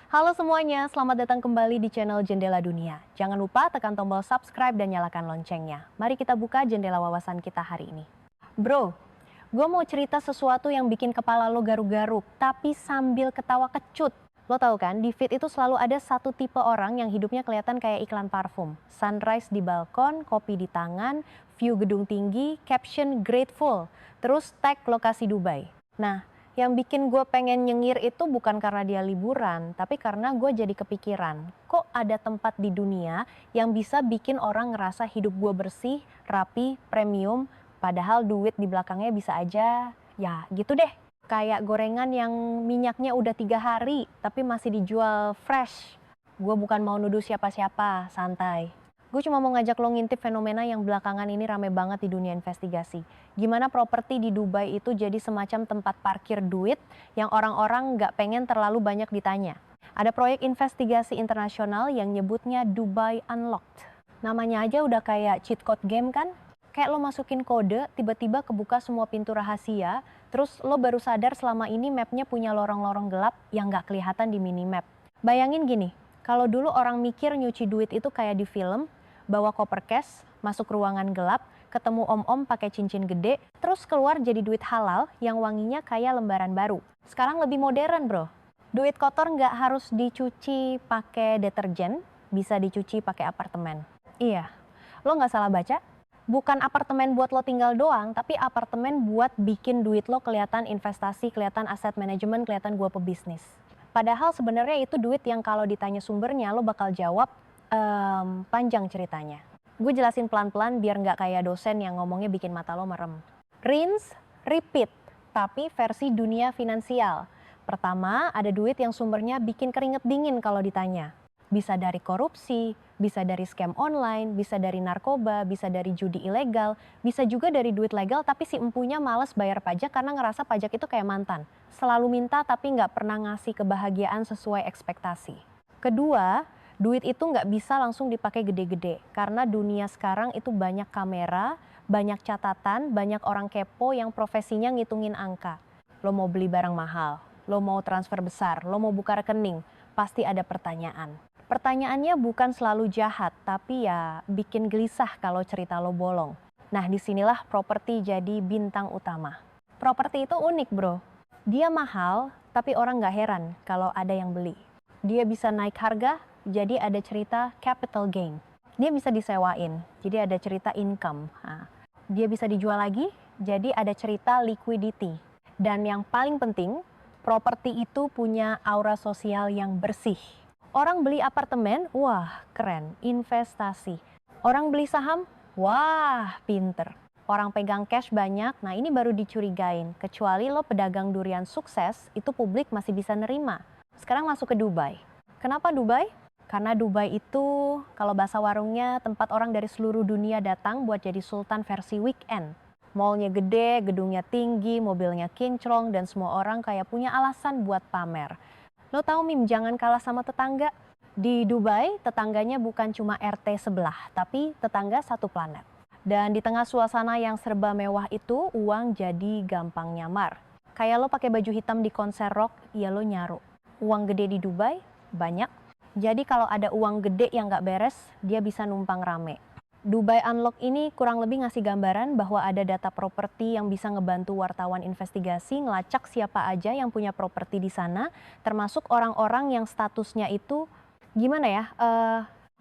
Halo semuanya, selamat datang kembali di channel Jendela Dunia. Jangan lupa tekan tombol subscribe dan nyalakan loncengnya. Mari kita buka jendela wawasan kita hari ini. Bro, gue mau cerita sesuatu yang bikin kepala lo garuk-garuk, tapi sambil ketawa kecut. Lo tahu kan, di feed itu selalu ada satu tipe orang yang hidupnya kelihatan kayak iklan parfum. Sunrise di balkon, kopi di tangan, view gedung tinggi, caption grateful, terus tag lokasi Dubai. Nah, yang bikin gue pengen nyengir itu bukan karena dia liburan, tapi karena gue jadi kepikiran, kok ada tempat di dunia yang bisa bikin orang ngerasa hidup gue bersih, rapi, premium, padahal duit di belakangnya bisa aja, ya gitu deh. Kayak gorengan yang minyaknya udah 3 hari, tapi masih dijual fresh. Gue bukan mau nuduh siapa-siapa, santai. Gue cuma mau ngajak lo ngintip fenomena yang belakangan ini rame banget di dunia investigasi. Gimana properti di Dubai itu jadi semacam tempat parkir duit yang orang-orang nggak pengen terlalu banyak ditanya. Ada proyek investigasi internasional yang nyebutnya Dubai Unlocked. Namanya aja udah kayak cheat code game kan? Kayak lo masukin kode, tiba-tiba kebuka semua pintu rahasia, terus lo baru sadar selama ini mapnya punya lorong-lorong gelap yang nggak kelihatan di minimap. Bayangin gini, kalau dulu orang mikir nyuci duit itu kayak di film, bawa koper cash, masuk ruangan gelap, ketemu om-om pakai cincin gede, terus keluar jadi duit halal yang wanginya kayak lembaran baru. Sekarang lebih modern bro. Duit kotor nggak harus dicuci pakai deterjen, bisa dicuci pakai apartemen. Iya, lo nggak salah baca. Bukan apartemen buat lo tinggal doang, tapi apartemen buat bikin duit lo kelihatan investasi, kelihatan aset manajemen, kelihatan gua pebisnis. Padahal sebenarnya itu duit yang kalau ditanya sumbernya lo bakal jawab, panjang ceritanya. Gue jelasin pelan-pelan biar nggak kayak dosen yang ngomongnya bikin mata lo merem. Rinse, repeat, tapi versi dunia finansial. Pertama, ada duit yang sumbernya bikin keringet dingin kalau ditanya. Bisa dari korupsi, bisa dari scam online, bisa dari narkoba, bisa dari judi ilegal, bisa juga dari duit legal tapi si empunya males bayar pajak karena ngerasa pajak itu kayak mantan. Selalu minta tapi nggak pernah ngasih kebahagiaan sesuai ekspektasi. Kedua, duit itu nggak bisa langsung dipakai gede-gede, karena dunia sekarang itu banyak kamera, banyak catatan, banyak orang kepo yang profesinya ngitungin angka. Lo mau beli barang mahal, lo mau transfer besar, lo mau buka rekening, pasti ada pertanyaan. Pertanyaannya bukan selalu jahat, tapi ya bikin gelisah kalau cerita lo bolong. Nah disinilah properti jadi bintang utama. Properti itu unik bro, dia mahal tapi orang nggak heran kalau ada yang beli. Dia bisa naik harga, jadi ada cerita capital gain. Dia bisa disewain, jadi ada cerita income. Nah, dia bisa dijual lagi, jadi ada cerita liquidity. Dan yang paling penting, properti itu punya aura sosial yang bersih. Orang beli apartemen, wah keren, investasi. Orang beli saham, wah pinter. Orang pegang cash banyak, nah ini baru dicurigain. Kecuali lo pedagang durian sukses, itu publik masih bisa nerima. Sekarang masuk ke Dubai. Kenapa Dubai? Karena Dubai itu, kalau bahasa warungnya, tempat orang dari seluruh dunia datang buat jadi sultan versi weekend. Mallnya gede, gedungnya tinggi, mobilnya kinclong, dan semua orang kayak punya alasan buat pamer. Lo tahu Mim, jangan kalah sama tetangga. Di Dubai, tetangganya bukan cuma RT sebelah, tapi tetangga satu planet. Dan di tengah suasana yang serba mewah itu, uang jadi gampang nyamar. Kayak lo pakai baju hitam di konser rock, ya lo nyaru. Uang gede di Dubai, banyak. Jadi kalau ada uang gede yang nggak beres, dia bisa numpang rame. Dubai Unlock ini kurang lebih ngasih gambaran bahwa ada data properti yang bisa ngebantu wartawan investigasi ngelacak siapa aja yang punya properti di sana, termasuk orang-orang yang statusnya itu gimana ya?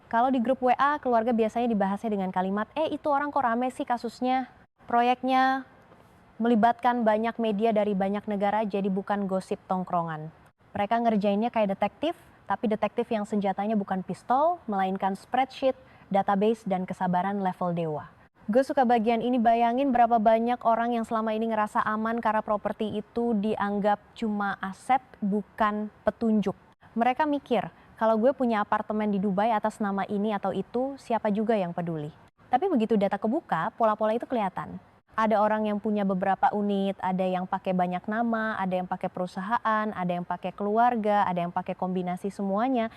Kalau di grup WA keluarga biasanya dibahasnya dengan kalimat, itu orang kok rame sih kasusnya, proyeknya melibatkan banyak media dari banyak negara, jadi bukan gosip tongkrongan. Mereka ngerjainnya kayak detektif, tapi detektif yang senjatanya bukan pistol, melainkan spreadsheet, database, dan kesabaran level dewa. Gue suka bagian ini, bayangin berapa banyak orang yang selama ini ngerasa aman karena properti itu dianggap cuma aset, bukan petunjuk. Mereka mikir, kalau gue punya apartemen di Dubai atas nama ini atau itu, siapa juga yang peduli. Tapi begitu data kebuka, pola-pola itu kelihatan. Ada orang yang punya beberapa unit, ada yang pakai banyak nama, ada yang pakai perusahaan, ada yang pakai keluarga, ada yang pakai kombinasi semuanya.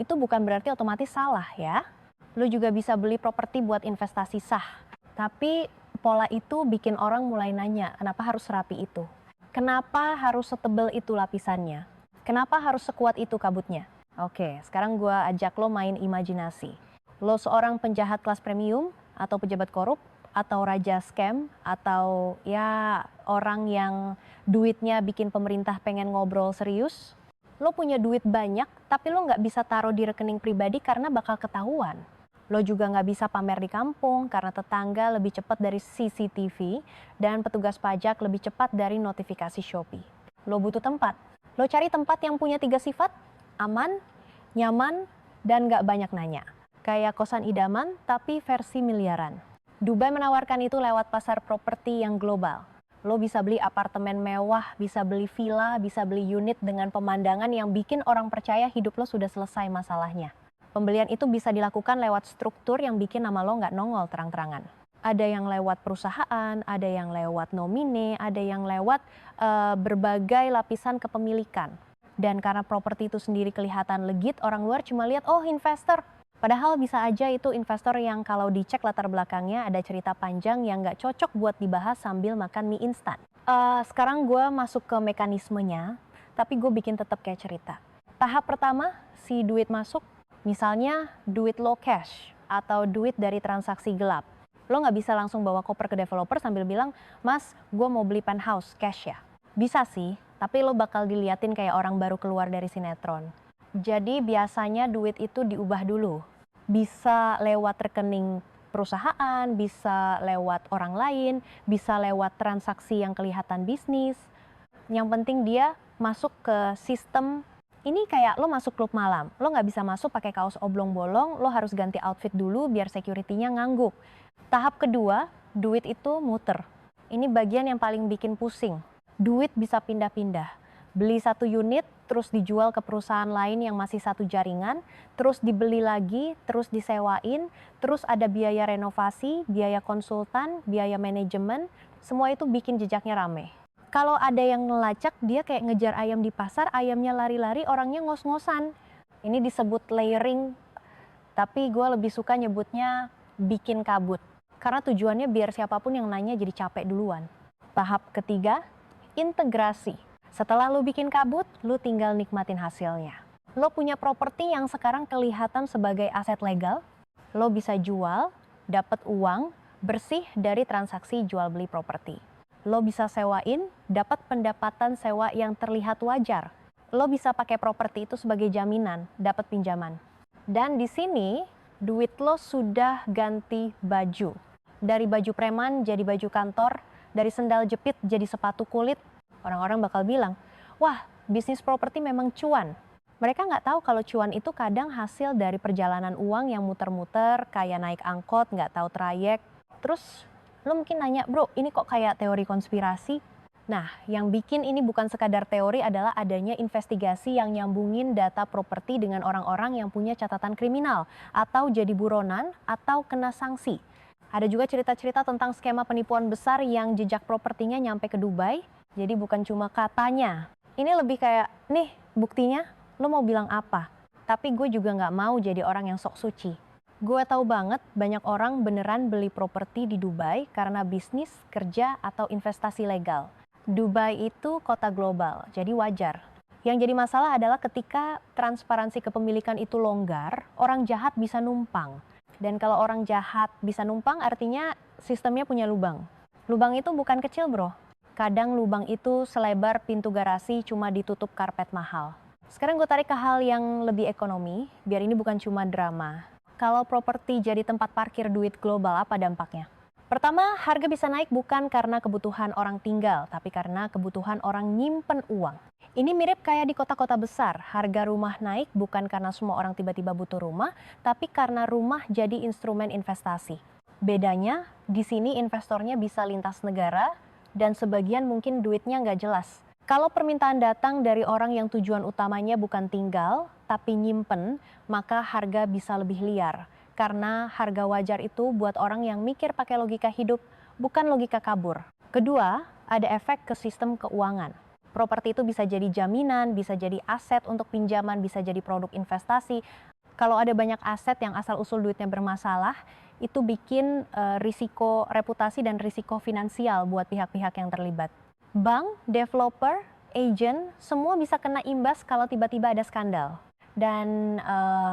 Itu bukan berarti otomatis salah ya. Lu juga bisa beli properti buat investasi sah. Tapi pola itu bikin orang mulai nanya, kenapa harus serapi itu? Kenapa harus setebal itu lapisannya? Kenapa harus sekuat itu kabutnya? Oke, sekarang gue ajak lo main imajinasi. Lo seorang penjahat kelas premium, atau pejabat korup, atau raja scam, atau ya orang yang duitnya bikin pemerintah pengen ngobrol serius. Lo punya duit banyak, tapi lo nggak bisa taruh di rekening pribadi karena bakal ketahuan. Lo juga nggak bisa pamer di kampung karena tetangga lebih cepat dari CCTV dan petugas pajak lebih cepat dari notifikasi Shopee. Lo butuh tempat. Lo cari tempat yang punya 3 sifat, aman, nyaman, dan nggak banyak nanya. Kayak kosan idaman tapi versi miliaran. Dubai menawarkan itu lewat pasar properti yang global. Lo bisa beli apartemen mewah, bisa beli villa, bisa beli unit dengan pemandangan yang bikin orang percaya hidup lo sudah selesai masalahnya. Pembelian itu bisa dilakukan lewat struktur yang bikin nama lo nggak nongol terang-terangan. Ada yang lewat perusahaan, ada yang lewat nomine, ada yang lewat berbagai lapisan kepemilikan. Dan karena properti itu sendiri kelihatan legit, orang luar cuma lihat, oh investor. Padahal bisa aja itu investor yang kalau dicek latar belakangnya ada cerita panjang yang nggak cocok buat dibahas sambil makan mie instan. Sekarang gue masuk ke mekanismenya, tapi gue bikin tetap kayak cerita. Tahap pertama, si duit masuk, misalnya duit low cash atau duit dari transaksi gelap. Lo nggak bisa langsung bawa koper ke developer sambil bilang, Mas, gue mau beli penthouse cash ya. Bisa sih, tapi lo bakal diliatin kayak orang baru keluar dari sinetron. Jadi biasanya duit itu diubah dulu. Bisa lewat rekening perusahaan, bisa lewat orang lain, bisa lewat transaksi yang kelihatan bisnis. Yang penting dia masuk ke sistem. Ini kayak lo masuk klub malam, lo nggak bisa masuk pakai kaos oblong bolong, lo harus ganti outfit dulu biar security-nya ngangguk. Tahap kedua, duit itu muter. Ini bagian yang paling bikin pusing. Duit bisa pindah-pindah. Beli 1 unit, terus dijual ke perusahaan lain yang masih satu jaringan, terus dibeli lagi, terus disewain, terus ada biaya renovasi, biaya konsultan, biaya manajemen, semua itu bikin jejaknya rame. Kalau ada yang ngelacak, dia kayak ngejar ayam di pasar, ayamnya lari-lari, orangnya ngos-ngosan. Ini disebut layering, tapi gue lebih suka nyebutnya bikin kabut. Karena tujuannya biar siapapun yang nanya jadi capek duluan. Tahap ketiga, integrasi. Setelah lo bikin kabut, lo tinggal nikmatin hasilnya. Lo punya properti yang sekarang kelihatan sebagai aset legal, lo bisa jual, dapat uang, bersih dari transaksi jual beli properti. Lo bisa sewain, dapat pendapatan sewa yang terlihat wajar. Lo bisa pakai properti itu sebagai jaminan, dapat pinjaman. Dan di sini, duit lo sudah ganti baju. Dari baju preman jadi baju kantor, dari sendal jepit jadi sepatu kulit. Orang-orang bakal bilang, wah bisnis properti memang cuan. Mereka nggak tahu kalau cuan itu kadang hasil dari perjalanan uang yang muter-muter, kayak naik angkot, nggak tahu trayek. Terus lo mungkin nanya, bro ini kok kayak teori konspirasi? Nah, yang bikin ini bukan sekadar teori adalah adanya investigasi yang nyambungin data properti dengan orang-orang yang punya catatan kriminal, atau jadi buronan, atau kena sanksi. Ada juga cerita-cerita tentang skema penipuan besar yang jejak propertinya nyampe ke Dubai. Jadi bukan cuma katanya. Ini lebih kayak, nih buktinya, lo mau bilang apa? Tapi gue juga nggak mau jadi orang yang sok suci. Gue tahu banget banyak orang beneran beli properti di Dubai karena bisnis, kerja, atau investasi legal. Dubai itu kota global, jadi wajar. Yang jadi masalah adalah ketika transparansi kepemilikan itu longgar, orang jahat bisa numpang. Dan kalau orang jahat bisa numpang artinya sistemnya punya lubang. Lubang itu bukan kecil bro. Kadang lubang itu selebar pintu garasi cuma ditutup karpet mahal. Sekarang gue tarik ke hal yang lebih ekonomi, biar ini bukan cuma drama. Kalau properti jadi tempat parkir duit global, apa dampaknya? Pertama, harga bisa naik bukan karena kebutuhan orang tinggal, tapi karena kebutuhan orang nyimpen uang. Ini mirip kayak di kota-kota besar, harga rumah naik bukan karena semua orang tiba-tiba butuh rumah, tapi karena rumah jadi instrumen investasi. Bedanya, di sini investornya bisa lintas negara, dan sebagian mungkin duitnya nggak jelas. Kalau permintaan datang dari orang yang tujuan utamanya bukan tinggal, tapi nyimpen, maka harga bisa lebih liar. Karena harga wajar itu buat orang yang mikir pakai logika hidup, bukan logika kabur. Kedua, ada efek ke sistem keuangan. Properti itu bisa jadi jaminan, bisa jadi aset untuk pinjaman, bisa jadi produk investasi. Kalau ada banyak aset yang asal-usul duitnya bermasalah, itu bikin risiko reputasi dan risiko finansial buat pihak-pihak yang terlibat. Bank, developer, agent, semua bisa kena imbas kalau tiba-tiba ada skandal. Dan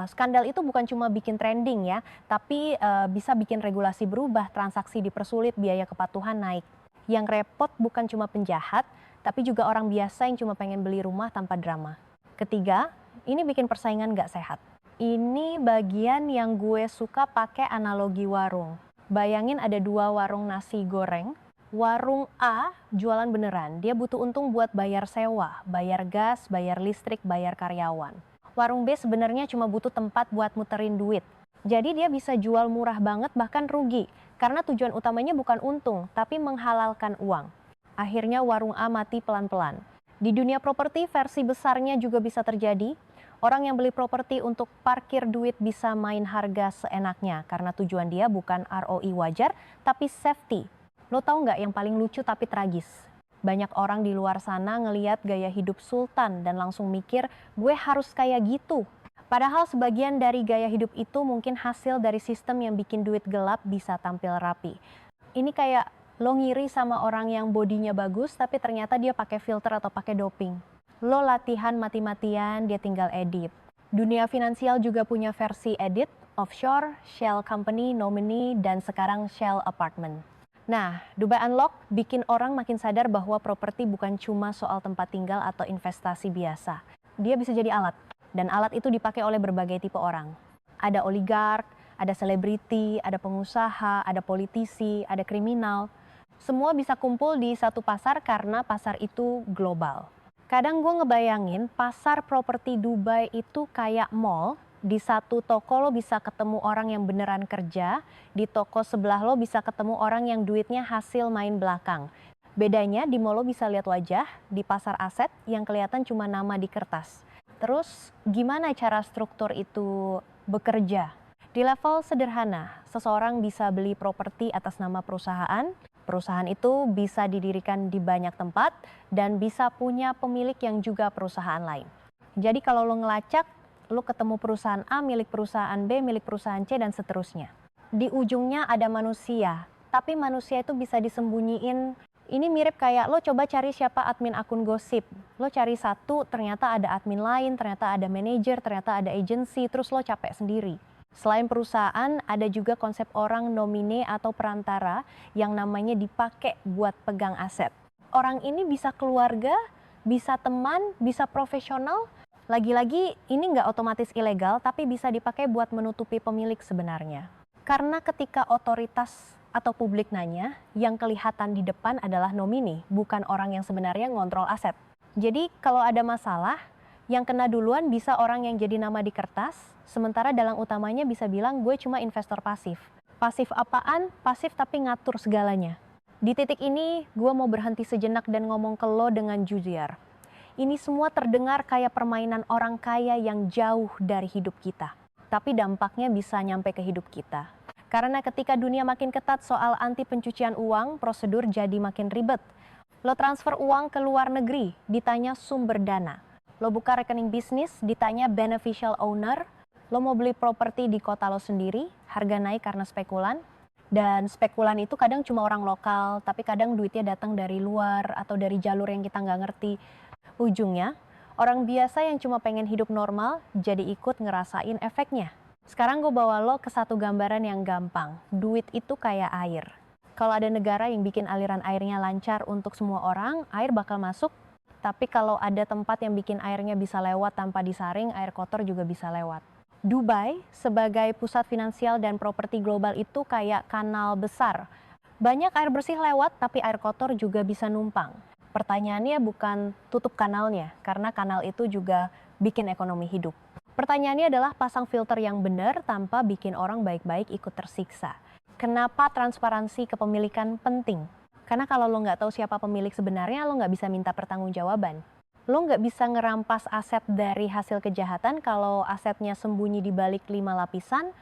skandal itu bukan cuma bikin trending ya, tapi bisa bikin regulasi berubah, transaksi dipersulit, biaya kepatuhan naik. Yang repot bukan cuma penjahat, tapi juga orang biasa yang cuma pengen beli rumah tanpa drama. Ketiga, ini bikin persaingan nggak sehat. Ini bagian yang gue suka pakai analogi warung. Bayangin ada 2 warung nasi goreng. Warung A jualan beneran, dia butuh untung buat bayar sewa, bayar gas, bayar listrik, bayar karyawan. Warung B sebenarnya cuma butuh tempat buat muterin duit. Jadi dia bisa jual murah banget bahkan rugi, karena tujuan utamanya bukan untung, tapi menghalalkan uang. Akhirnya warung A mati pelan-pelan. Di dunia properti versi besarnya juga bisa terjadi. Orang yang beli properti untuk parkir duit bisa main harga seenaknya karena tujuan dia bukan ROI wajar, tapi safety. Lo tahu nggak yang paling lucu tapi tragis? Banyak orang di luar sana ngeliat gaya hidup sultan dan langsung mikir, gue harus kayak gitu. Padahal sebagian dari gaya hidup itu mungkin hasil dari sistem yang bikin duit gelap bisa tampil rapi. Ini kayak lo ngiri sama orang yang bodinya bagus tapi ternyata dia pakai filter atau pakai doping. Lo latihan mati-matian, dia tinggal edit. Dunia finansial juga punya versi edit, offshore, shell company, nominee, dan sekarang shell apartment. Nah, Dubai Unlock bikin orang makin sadar bahwa properti bukan cuma soal tempat tinggal atau investasi biasa. Dia bisa jadi alat, dan alat itu dipakai oleh berbagai tipe orang. Ada oligark, ada selebriti, ada pengusaha, ada politisi, ada kriminal. Semua bisa kumpul di satu pasar karena pasar itu global. Kadang gue ngebayangin pasar properti Dubai itu kayak mall. Di satu toko lo bisa ketemu orang yang beneran kerja, di toko sebelah lo bisa ketemu orang yang duitnya hasil main belakang. Bedanya di mall lo bisa lihat wajah, di pasar aset yang kelihatan cuma nama di kertas. Terus gimana cara struktur itu bekerja? Di level sederhana, seseorang bisa beli properti atas nama perusahaan. Perusahaan itu bisa didirikan di banyak tempat dan bisa punya pemilik yang juga perusahaan lain. Jadi kalau lo ngelacak, lo ketemu perusahaan A milik perusahaan B milik perusahaan C dan seterusnya. Di ujungnya ada manusia, tapi manusia itu bisa disembunyiin. Ini mirip kayak lo coba cari siapa admin akun gosip. Lo cari satu, ternyata ada admin lain, ternyata ada manajer, ternyata ada agensi, terus lo capek sendiri. Selain perusahaan, ada juga konsep orang nomine atau perantara yang namanya dipakai buat pegang aset. Orang ini bisa keluarga, bisa teman, bisa profesional. Lagi-lagi ini nggak otomatis ilegal, tapi bisa dipakai buat menutupi pemilik sebenarnya. Karena ketika otoritas atau publik nanya, yang kelihatan di depan adalah nomini, bukan orang yang sebenarnya ngontrol aset. Jadi kalau ada masalah, yang kena duluan bisa orang yang jadi nama di kertas, sementara dalang utamanya bisa bilang gue cuma investor pasif. Pasif apaan? Pasif tapi ngatur segalanya. Di titik ini, gue mau berhenti sejenak dan ngomong ke lo dengan jujur. Ini semua terdengar kayak permainan orang kaya yang jauh dari hidup kita. Tapi dampaknya bisa nyampe ke hidup kita. Karena ketika dunia makin ketat soal anti pencucian uang, prosedur jadi makin ribet. Lo transfer uang ke luar negeri, ditanya sumber dana. Lo buka rekening bisnis, ditanya beneficial owner. Lo mau beli properti di kota lo sendiri, harga naik karena spekulan. Dan spekulan itu kadang cuma orang lokal, tapi kadang duitnya datang dari luar atau dari jalur yang kita nggak ngerti. Ujungnya, orang biasa yang cuma pengen hidup normal jadi ikut ngerasain efeknya. Sekarang gue bawa lo ke satu gambaran yang gampang. Duit itu kayak air. Kalau ada negara yang bikin aliran airnya lancar untuk semua orang, air bakal masuk. Tapi kalau ada tempat yang bikin airnya bisa lewat tanpa disaring, air kotor juga bisa lewat. Dubai sebagai pusat finansial dan properti global itu kayak kanal besar. Banyak air bersih lewat, tapi air kotor juga bisa numpang. Pertanyaannya bukan tutup kanalnya, karena kanal itu juga bikin ekonomi hidup. Pertanyaannya adalah pasang filter yang benar tanpa bikin orang baik-baik ikut tersiksa. Kenapa transparansi kepemilikan penting? Karena kalau lo nggak tahu siapa pemilik sebenarnya, lo nggak bisa minta pertanggungjawaban. Lo nggak bisa ngerampas aset dari hasil kejahatan kalau asetnya sembunyi di balik 5 lapisan.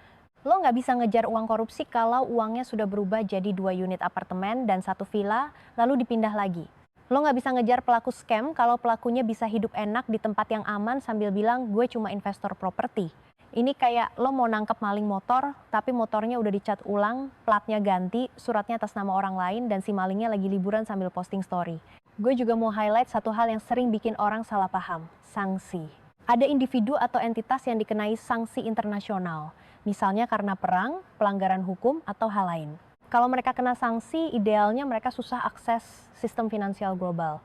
Lo nggak bisa ngejar uang korupsi kalau uangnya sudah berubah jadi 2 unit apartemen dan 1 villa, lalu dipindah lagi. Lo nggak bisa ngejar pelaku scam kalau pelakunya bisa hidup enak di tempat yang aman sambil bilang gue cuma investor properti. Ini kayak lo mau nangkep maling motor, tapi motornya udah dicat ulang, platnya ganti, suratnya atas nama orang lain, dan si malingnya lagi liburan sambil posting story. Gue juga mau highlight satu hal yang sering bikin orang salah paham, sanksi. Ada individu atau entitas yang dikenai sanksi internasional, misalnya karena perang, pelanggaran hukum, atau hal lain. Kalau mereka kena sanksi, idealnya mereka susah akses sistem finansial global.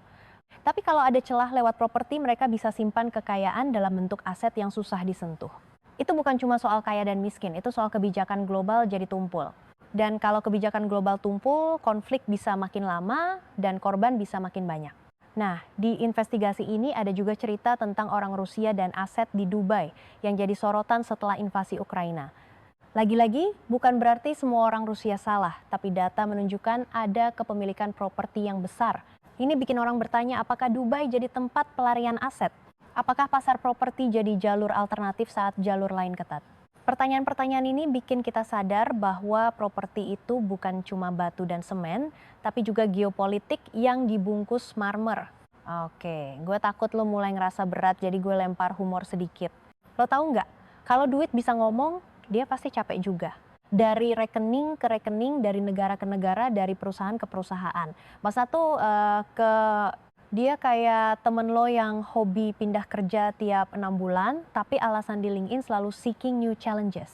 Tapi kalau ada celah lewat properti, mereka bisa simpan kekayaan dalam bentuk aset yang susah disentuh. Itu bukan cuma soal kaya dan miskin, itu soal kebijakan global jadi tumpul. Dan kalau kebijakan global tumpul, konflik bisa makin lama dan korban bisa makin banyak. Nah, di investigasi ini ada juga cerita tentang orang Rusia dan aset di Dubai yang jadi sorotan setelah invasi Ukraina. Lagi-lagi, bukan berarti semua orang Rusia salah, tapi data menunjukkan ada kepemilikan properti yang besar. Ini bikin orang bertanya apakah Dubai jadi tempat pelarian aset? Apakah pasar properti jadi jalur alternatif saat jalur lain ketat? Pertanyaan-pertanyaan ini bikin kita sadar bahwa properti itu bukan cuma batu dan semen, tapi juga geopolitik yang dibungkus marmer. Oke, gue takut lo mulai ngerasa berat, jadi gue lempar humor sedikit. Lo tahu nggak, kalau duit bisa ngomong, dia pasti capek juga. Dari rekening ke rekening, dari negara ke negara, dari perusahaan ke perusahaan. Masa tuh dia kayak temen lo yang hobi pindah kerja tiap 6 bulan, tapi alasan di LinkedIn selalu seeking new challenges.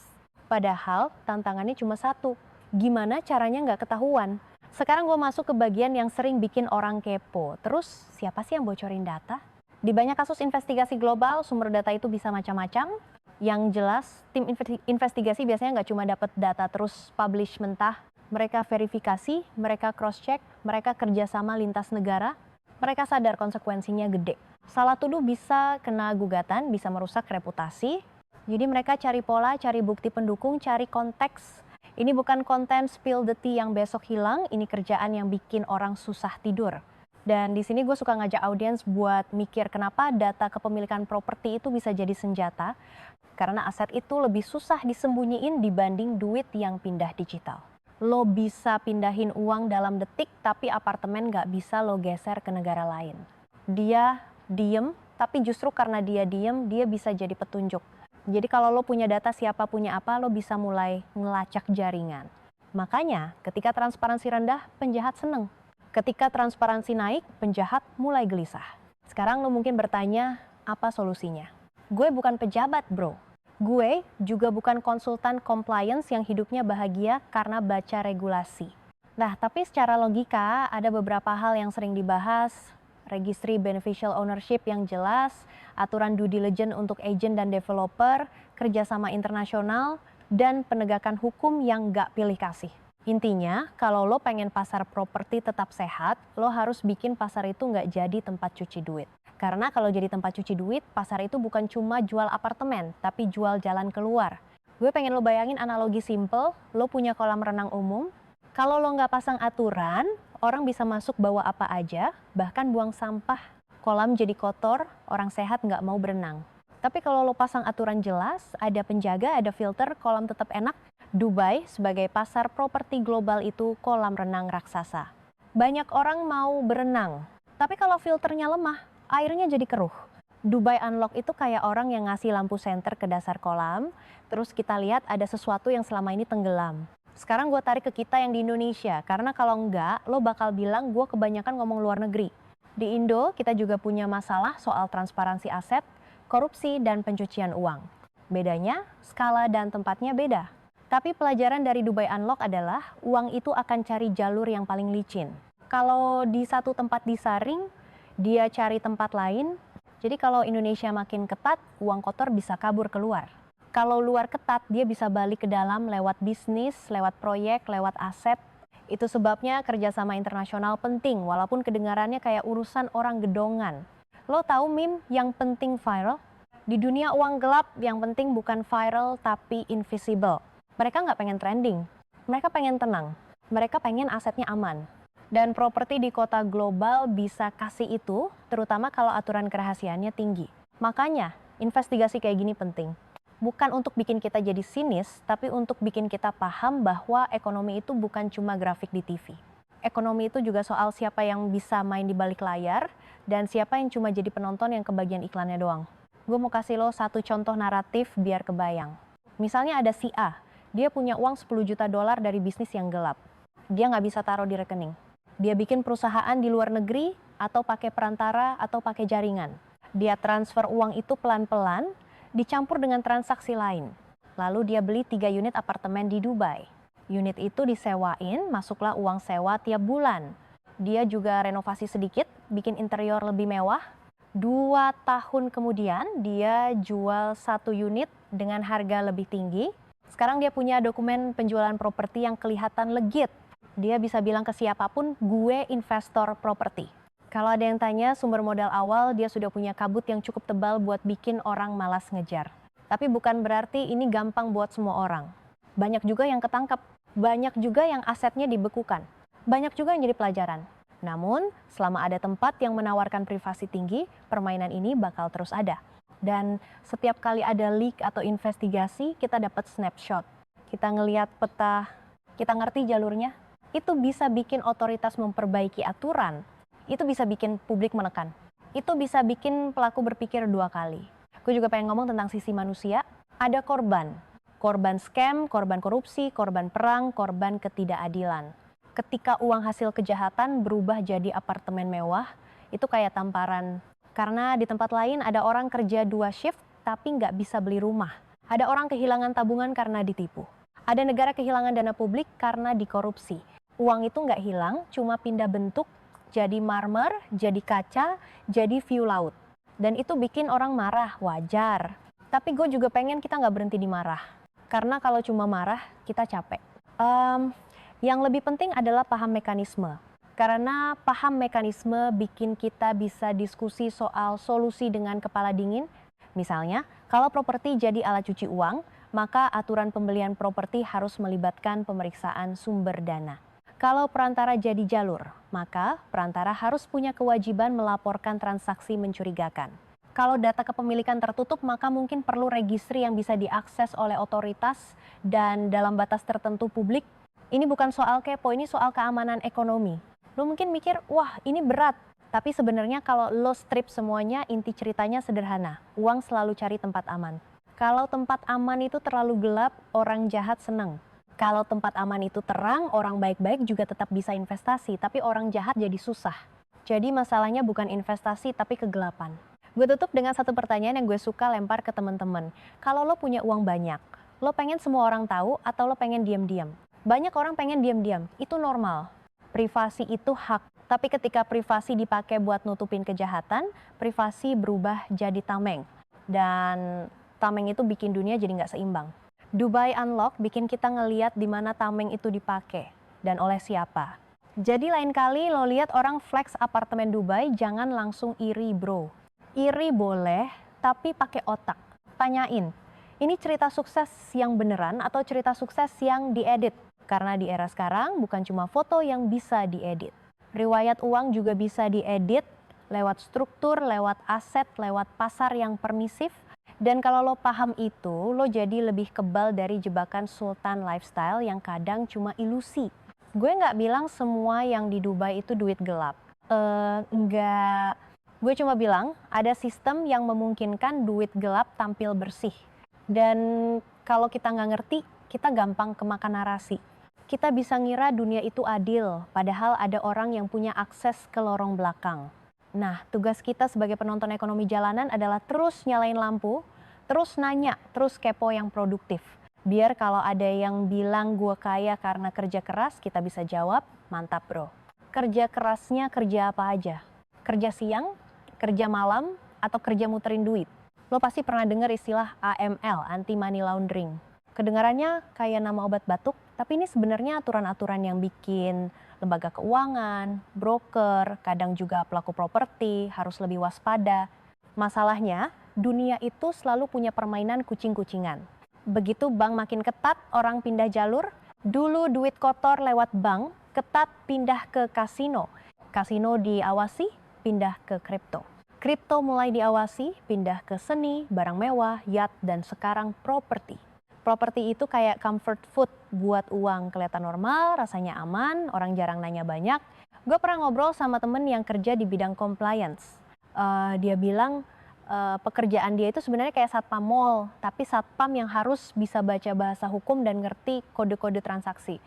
Padahal tantangannya cuma satu, gimana caranya nggak ketahuan. Sekarang gue masuk ke bagian yang sering bikin orang kepo. Terus siapa sih yang bocorin data? Di banyak kasus investigasi global, sumber data itu bisa macam-macam. Yang jelas, tim investigasi biasanya nggak cuma dapat data terus publish mentah. Mereka verifikasi, mereka cross-check, mereka kerjasama lintas negara. Mereka sadar konsekuensinya gede. Salah tuduh bisa kena gugatan, bisa merusak reputasi. Jadi mereka cari pola, cari bukti pendukung, cari konteks. Ini bukan konten spill the tea yang besok hilang, ini kerjaan yang bikin orang susah tidur. Dan di sini gue suka ngajak audiens buat mikir kenapa data kepemilikan properti itu bisa jadi senjata. Karena aset itu lebih susah disembunyiin dibanding duit yang pindah digital. Lo bisa pindahin uang dalam detik, tapi apartemen nggak bisa lo geser ke negara lain. Dia diem, tapi justru karena dia diem, dia bisa jadi petunjuk. Jadi kalau lo punya data siapa punya apa, lo bisa mulai ngelacak jaringan. Makanya ketika transparansi rendah, penjahat seneng. Ketika transparansi naik, penjahat mulai gelisah. Sekarang lo mungkin bertanya, apa solusinya? Gue bukan pejabat, bro. Gue juga bukan konsultan compliance yang hidupnya bahagia karena baca regulasi. Nah, tapi secara logika ada beberapa hal yang sering dibahas, registry beneficial ownership yang jelas, aturan due diligence untuk agent dan developer, kerjasama internasional, dan penegakan hukum yang nggak pilih kasih. Intinya, kalau lo pengen pasar properti tetap sehat, lo harus bikin pasar itu nggak jadi tempat cuci duit. Karena kalau jadi tempat cuci duit, pasar itu bukan cuma jual apartemen, tapi jual jalan keluar. Gue pengen lo bayangin analogi simple, lo punya kolam renang umum. Kalau lo nggak pasang aturan, orang bisa masuk bawa apa aja, bahkan buang sampah. Kolam jadi kotor, orang sehat nggak mau berenang. Tapi kalau lo pasang aturan jelas, ada penjaga, ada filter, kolam tetap enak. Dubai sebagai pasar properti global itu kolam renang raksasa. Banyak orang mau berenang, tapi kalau filternya lemah, airnya jadi keruh. Dubai Unlock itu kayak orang yang ngasih lampu senter ke dasar kolam, terus kita lihat ada sesuatu yang selama ini tenggelam. Sekarang gue tarik ke kita yang di Indonesia, karena kalau enggak, lo bakal bilang gue kebanyakan ngomong luar negeri. Di Indo, kita juga punya masalah soal transparansi aset, korupsi, dan pencucian uang. Bedanya, skala dan tempatnya beda. Tapi pelajaran dari Dubai Unlock adalah uang itu akan cari jalur yang paling licin. Kalau di satu tempat disaring, dia cari tempat lain. Jadi kalau Indonesia makin ketat, uang kotor bisa kabur keluar. Kalau luar ketat, dia bisa balik ke dalam lewat bisnis, lewat proyek, lewat aset. Itu sebabnya kerjasama internasional penting, walaupun kedengarannya kayak urusan orang gedongan. Lo tahu meme yang penting viral? Di dunia uang gelap, yang penting bukan viral tapi invisible. Mereka nggak pengen trending, mereka pengen tenang, mereka pengen asetnya aman. Dan properti di kota global bisa kasih itu, terutama kalau aturan kerahasiaannya tinggi. Makanya, investigasi kayak gini penting. Bukan untuk bikin kita jadi sinis, tapi untuk bikin kita paham bahwa ekonomi itu bukan cuma grafik di TV. Ekonomi itu juga soal siapa yang bisa main di balik layar, dan siapa yang cuma jadi penonton yang kebagian iklannya doang. Gue mau kasih lo satu contoh naratif biar kebayang. Misalnya ada si A, dia punya uang 10 juta $10 dari bisnis yang gelap. Dia nggak bisa taruh di rekening. Dia bikin perusahaan di luar negeri, atau pakai perantara, atau pakai jaringan. Dia transfer uang itu pelan-pelan, dicampur dengan transaksi lain. Lalu dia beli 3 unit apartemen di Dubai. Unit itu disewain, masuklah uang sewa tiap bulan. Dia juga renovasi sedikit, bikin interior lebih mewah. 2 tahun kemudian dia jual 1 unit dengan harga lebih tinggi. Sekarang dia punya dokumen penjualan properti yang kelihatan legit. Dia bisa bilang ke siapapun, gue investor properti. Kalau ada yang tanya sumber modal awal, dia sudah punya kabut yang cukup tebal buat bikin orang malas ngejar. Tapi bukan berarti ini gampang buat semua orang. Banyak juga yang ketangkep, banyak juga yang asetnya dibekukan, banyak juga yang jadi pelajaran. Namun, selama ada tempat yang menawarkan privasi tinggi, permainan ini bakal terus ada. Dan setiap kali ada leak atau investigasi, kita dapat snapshot. Kita ngelihat peta, kita ngerti jalurnya. Itu bisa bikin otoritas memperbaiki aturan. Itu bisa bikin publik menekan. Itu bisa bikin pelaku berpikir 2 kali. Gue juga pengen ngomong tentang sisi manusia. Ada korban. Korban scam, korban korupsi, korban perang, korban ketidakadilan. Ketika uang hasil kejahatan berubah jadi apartemen mewah, itu kayak tamparan. Karena di tempat lain ada orang kerja 2 shift tapi nggak bisa beli rumah. Ada orang kehilangan tabungan karena ditipu. Ada negara kehilangan dana publik karena dikorupsi. Uang itu nggak hilang, cuma pindah bentuk jadi marmer, jadi kaca, jadi view laut. Dan itu bikin orang marah, wajar. Tapi gue juga pengen kita nggak berhenti di marah. Karena kalau cuma marah, kita capek. Yang lebih penting adalah paham mekanisme. Karena paham mekanisme bikin kita bisa diskusi soal solusi dengan kepala dingin. Misalnya, kalau properti jadi alat cuci uang, maka aturan pembelian properti harus melibatkan pemeriksaan sumber dana. Kalau perantara jadi jalur, maka perantara harus punya kewajiban melaporkan transaksi mencurigakan. Kalau data kepemilikan tertutup, maka mungkin perlu registri yang bisa diakses oleh otoritas dan dalam batas tertentu publik. Ini bukan soal kepo, ini soal keamanan ekonomi. Lo mungkin mikir, wah ini berat. Tapi sebenarnya kalau lo strip semuanya, inti ceritanya sederhana. Uang selalu cari tempat aman. Kalau tempat aman itu terlalu gelap, orang jahat seneng. Kalau tempat aman itu terang, orang baik-baik juga tetap bisa investasi, tapi orang jahat jadi susah. Jadi masalahnya bukan investasi, tapi kegelapan. Gue tutup dengan satu pertanyaan yang gue suka lempar ke teman-teman. Kalau lo punya uang banyak, lo pengen semua orang tahu atau lo pengen diam-diam? Banyak orang pengen diam-diam, itu normal. Privasi itu hak, tapi ketika privasi dipakai buat nutupin kejahatan, privasi berubah jadi tameng. Dan tameng itu bikin dunia jadi nggak seimbang. Dubai Unlock bikin kita ngeliat di mana tameng itu dipakai dan oleh siapa. Jadi lain kali lo lihat orang flex apartemen Dubai, jangan langsung iri bro. Iri boleh, tapi pakai otak. Tanyain, ini cerita sukses yang beneran atau cerita sukses yang diedit? Karena di era sekarang bukan cuma foto yang bisa diedit. Riwayat uang juga bisa diedit lewat struktur, lewat aset, lewat pasar yang permisif. Dan kalau lo paham itu, lo jadi lebih kebal dari jebakan sultan lifestyle yang kadang cuma ilusi. Gue nggak bilang semua yang di Dubai itu duit gelap. Enggak. Gue cuma bilang ada sistem yang memungkinkan duit gelap tampil bersih. Dan kalau kita nggak ngerti, kita gampang kemakan narasi. Kita bisa ngira dunia itu adil, padahal ada orang yang punya akses ke lorong belakang. Nah, tugas kita sebagai penonton ekonomi jalanan adalah terus nyalain lampu, terus nanya, terus kepo yang produktif. Biar kalau ada yang bilang gue kaya karena kerja keras, kita bisa jawab, mantap bro. Kerja kerasnya kerja apa aja? Kerja siang, kerja malam, atau kerja muterin duit? Lo pasti pernah dengar istilah AML, anti money laundering. Kedengarannya kayak nama obat batuk, tapi ini sebenarnya aturan-aturan yang bikin lembaga keuangan, broker, kadang juga pelaku properti harus lebih waspada. Masalahnya, dunia itu selalu punya permainan kucing-kucingan. Begitu bank makin ketat, orang pindah jalur. Dulu duit kotor lewat bank, ketat pindah ke kasino. Kasino diawasi, pindah ke kripto. Kripto mulai diawasi, pindah ke seni, barang mewah, yacht, dan sekarang properti. Properti itu kayak comfort food buat uang kelihatan normal, rasanya aman, orang jarang nanya banyak. Gue pernah ngobrol sama temen yang kerja di bidang compliance. Dia bilang pekerjaan dia itu sebenarnya kayak satpam mall, tapi satpam yang harus bisa baca bahasa hukum dan ngerti kode-kode transaksi.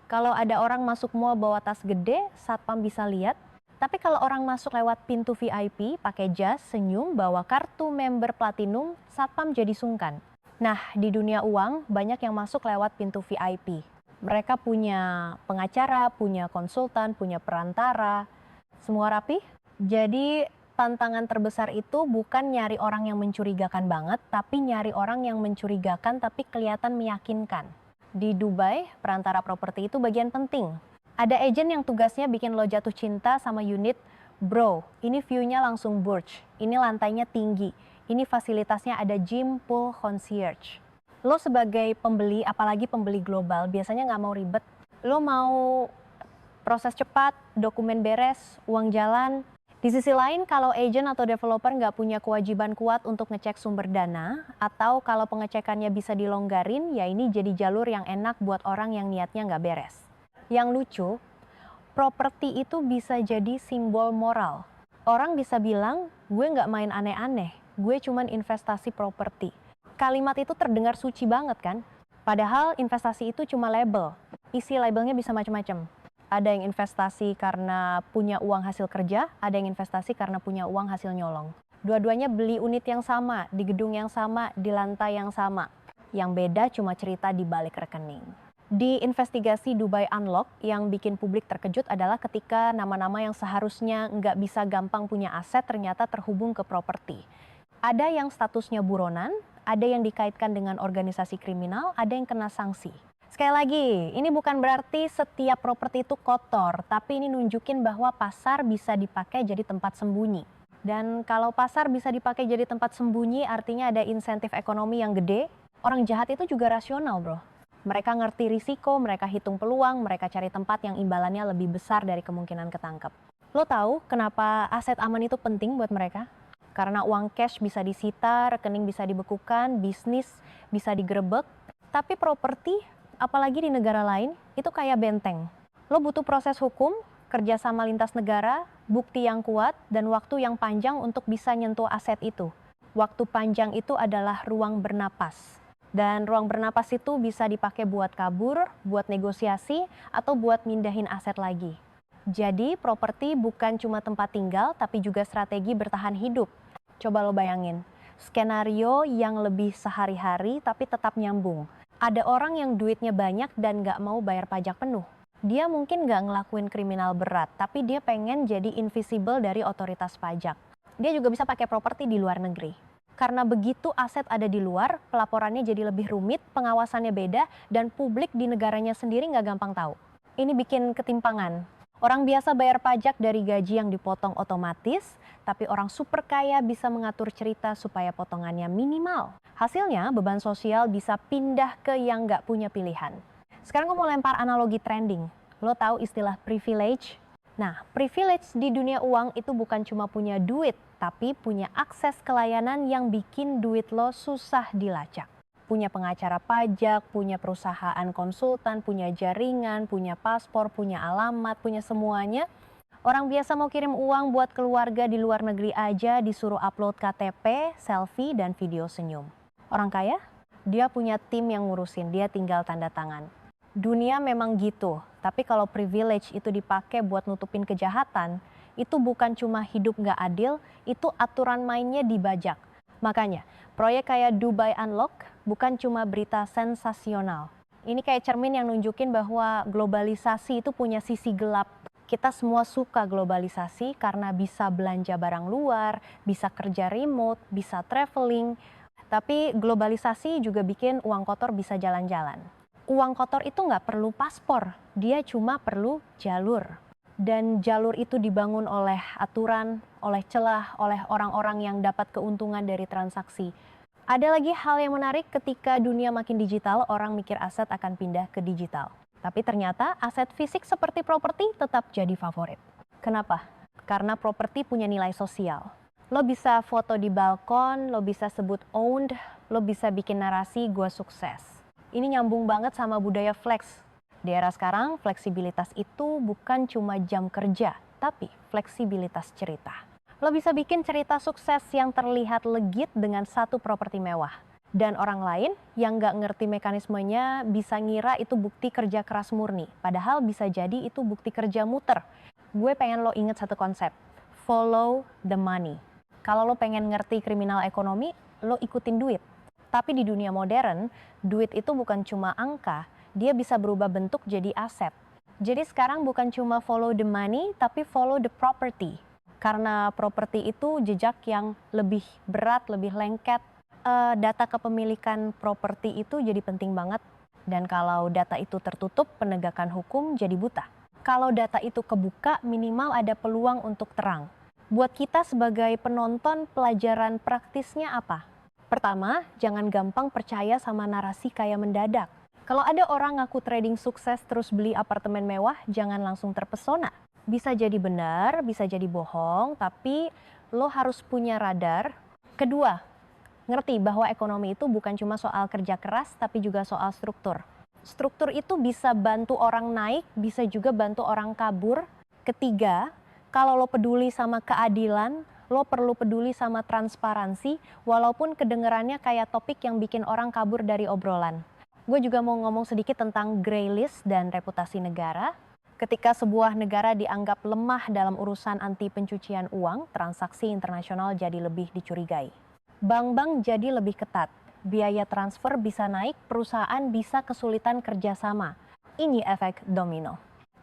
Kalau ada orang masuk mall bawa tas gede, satpam bisa lihat, Tapi kalau orang masuk lewat pintu VIP, pakai jas, senyum, bawa kartu member platinum, satpam jadi sungkan. Nah, di dunia uang banyak yang masuk lewat pintu VIP. Mereka punya pengacara, punya konsultan, punya perantara, semua rapi. Jadi tantangan terbesar itu bukan nyari orang yang mencurigakan banget, tapi nyari orang yang mencurigakan tapi kelihatan meyakinkan. Di Dubai, perantara properti itu bagian penting. Ada agen yang tugasnya bikin lo jatuh cinta sama unit. Bro, ini view-nya langsung Burj, ini lantainya tinggi, ini fasilitasnya ada gym, pool, concierge. Lo sebagai pembeli, apalagi pembeli global, biasanya nggak mau ribet. Lo mau proses cepat, dokumen beres, uang jalan. Di sisi lain, kalau agent atau developer nggak punya kewajiban kuat untuk ngecek sumber dana, atau kalau pengecekannya bisa dilonggarin, ya ini jadi jalur yang enak buat orang yang niatnya nggak beres. Yang lucu, properti itu bisa jadi simbol moral. Orang bisa bilang, gue nggak main aneh-aneh, gue cuman investasi properti. Kalimat itu terdengar suci banget kan? Padahal investasi itu cuma label. Isi labelnya bisa macam-macam. Ada yang investasi karena punya uang hasil kerja, ada yang investasi karena punya uang hasil nyolong. Dua-duanya beli unit yang sama, di gedung yang sama, di lantai yang sama. Yang beda cuma cerita di balik rekening. Di investigasi Dubai Unlock, yang bikin publik terkejut adalah ketika nama-nama yang seharusnya nggak bisa gampang punya aset ternyata terhubung ke properti. Ada yang statusnya buronan, ada yang dikaitkan dengan organisasi kriminal, ada yang kena sanksi. Sekali lagi, ini bukan berarti setiap properti itu kotor, tapi ini nunjukin bahwa pasar bisa dipakai jadi tempat sembunyi. Dan kalau pasar bisa dipakai jadi tempat sembunyi, artinya ada insentif ekonomi yang gede. Orang jahat itu juga rasional, bro. Mereka ngerti risiko, mereka hitung peluang, mereka cari tempat yang imbalannya lebih besar dari kemungkinan ketangkep. Lo tahu kenapa aset aman itu penting buat mereka? Karena uang cash bisa disita, rekening bisa dibekukan, bisnis bisa digerebek. Tapi properti, apalagi di negara lain, itu kayak benteng. Lo butuh proses hukum, kerjasama lintas negara, bukti yang kuat, dan waktu yang panjang untuk bisa nyentuh aset itu. Waktu panjang itu adalah ruang bernapas. Dan ruang bernapas itu bisa dipakai buat kabur, buat negosiasi, atau buat mindahin aset lagi. Jadi properti bukan cuma tempat tinggal, tapi juga strategi bertahan hidup. Coba lo bayangin, skenario yang lebih sehari-hari tapi tetap nyambung. Ada orang yang duitnya banyak dan nggak mau bayar pajak penuh. Dia mungkin nggak ngelakuin kriminal berat, tapi dia pengen jadi invisible dari otoritas pajak. Dia juga bisa pakai properti di luar negeri. Karena begitu aset ada di luar, pelaporannya jadi lebih rumit, pengawasannya beda, dan publik di negaranya sendiri nggak gampang tahu. Ini bikin ketimpangan. Orang biasa bayar pajak dari gaji yang dipotong otomatis, tapi orang super kaya bisa mengatur cerita supaya potongannya minimal. Hasilnya, beban sosial bisa pindah ke yang nggak punya pilihan. Sekarang gue mau lempar analogi trending. Lo tahu istilah privilege? Nah, privilege di dunia uang itu bukan cuma punya duit, tapi punya akses ke layanan yang bikin duit lo susah dilacak. Punya pengacara pajak, punya perusahaan konsultan, punya jaringan, punya paspor, punya alamat, punya semuanya. Orang biasa mau kirim uang buat keluarga di luar negeri aja disuruh upload KTP, selfie, dan video senyum. Orang kaya, dia punya tim yang ngurusin, dia tinggal tanda tangan. Dunia memang gitu, tapi kalau privilege itu dipakai buat nutupin kejahatan, itu bukan cuma hidup nggak adil, itu aturan mainnya dibajak. Makanya, proyek kayak Dubai Unlock bukan cuma berita sensasional. Ini kayak cermin yang nunjukin bahwa globalisasi itu punya sisi gelap. Kita semua suka globalisasi karena bisa belanja barang luar, bisa kerja remote, bisa traveling. Tapi globalisasi juga bikin uang kotor bisa jalan-jalan. Uang kotor itu nggak perlu paspor, dia cuma perlu jalur. Dan jalur itu dibangun oleh aturan, oleh celah, oleh orang-orang yang dapat keuntungan dari transaksi. Ada lagi hal yang menarik ketika dunia makin digital, orang mikir aset akan pindah ke digital. Tapi ternyata aset fisik seperti properti tetap jadi favorit. Kenapa? Karena properti punya nilai sosial. Lo bisa foto di balkon, lo bisa sebut owned, lo bisa bikin narasi gue sukses. Ini nyambung banget sama budaya flex. Di era sekarang, fleksibilitas itu bukan cuma jam kerja, tapi fleksibilitas cerita. Lo bisa bikin cerita sukses yang terlihat legit dengan satu properti mewah. Dan orang lain yang nggak ngerti mekanismenya bisa ngira itu bukti kerja keras murni. Padahal bisa jadi itu bukti kerja muter. gue pengen lo inget satu konsep, follow the money. Kalau lo pengen ngerti kriminal ekonomi, lo ikutin duit. Tapi di dunia modern, duit itu bukan cuma angka, dia bisa berubah bentuk jadi aset. Jadi sekarang bukan cuma follow the money, tapi follow the property. Karena properti itu jejak yang lebih berat, lebih lengket. Data kepemilikan properti itu jadi penting banget. Dan kalau data itu tertutup, penegakan hukum jadi buta. Kalau data itu kebuka, minimal ada peluang untuk terang. Buat kita sebagai penonton, pelajaran praktisnya apa? Pertama, jangan gampang percaya sama narasi kayak mendadak. Kalau ada orang ngaku trading sukses terus beli apartemen mewah, jangan langsung terpesona. Bisa jadi benar, bisa jadi bohong, tapi lo harus punya radar. Kedua, ngerti bahwa ekonomi itu bukan cuma soal kerja keras, tapi juga soal struktur. Struktur itu bisa bantu orang naik, bisa juga bantu orang kabur. Ketiga, kalau lo peduli sama keadilan, lo perlu peduli sama transparansi, walaupun kedengerannya kayak topik yang bikin orang kabur dari obrolan. Gue juga mau ngomong sedikit tentang grey list dan reputasi negara. Ketika sebuah negara dianggap lemah dalam urusan anti pencucian uang, transaksi internasional jadi lebih dicurigai. Bank-bank jadi lebih ketat. Biaya transfer bisa naik, perusahaan bisa kesulitan kerjasama. Ini efek domino.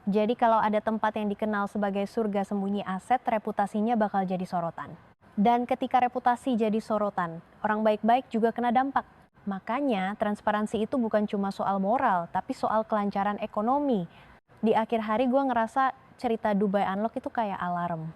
Jadi kalau ada tempat yang dikenal sebagai surga sembunyi aset, reputasinya bakal jadi sorotan. Dan ketika reputasi jadi sorotan, orang baik-baik juga kena dampak. Makanya transparansi itu bukan cuma soal moral, tapi soal kelancaran ekonomi. Di akhir hari gue ngerasa cerita Dubai Unlock itu kayak alarm.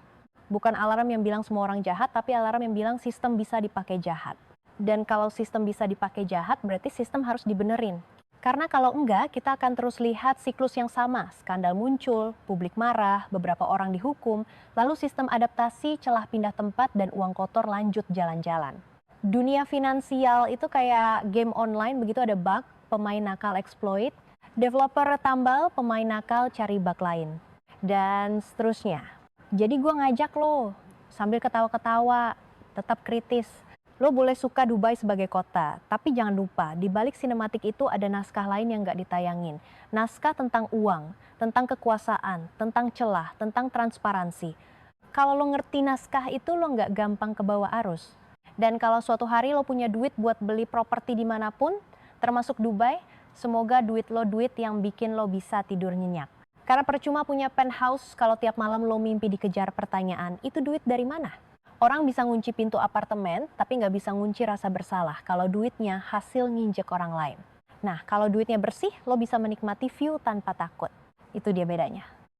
Bukan alarm yang bilang semua orang jahat, tapi alarm yang bilang sistem bisa dipakai jahat. Dan kalau sistem bisa dipakai jahat, berarti sistem harus dibenerin. Karena kalau enggak, kita akan terus lihat siklus yang sama. Skandal muncul, publik marah, beberapa orang dihukum, lalu sistem adaptasi, celah pindah tempat, dan uang kotor lanjut jalan-jalan. Dunia finansial itu kayak game online, begitu ada bug, pemain nakal exploit, developer tambal, pemain nakal cari bug lain. Dan seterusnya. Jadi gue ngajak lo, sambil ketawa-ketawa, tetap kritis. Lo boleh suka Dubai sebagai kota, tapi jangan lupa di balik sinematik itu ada naskah lain yang gak ditayangin. Naskah tentang uang, tentang kekuasaan, tentang celah, tentang transparansi. Kalau lo ngerti naskah itu lo gak gampang kebawa arus. Dan kalau suatu hari lo punya duit buat beli properti dimanapun, termasuk Dubai, semoga duit lo duit yang bikin lo bisa tidur nyenyak. Karena percuma punya penthouse kalau tiap malam lo mimpi dikejar pertanyaan, itu duit dari mana? Orang bisa ngunci pintu apartemen, tapi nggak bisa ngunci rasa bersalah kalau duitnya hasil nginjek orang lain. Nah, kalau duitnya bersih, lo bisa menikmati view tanpa takut. Itu dia bedanya.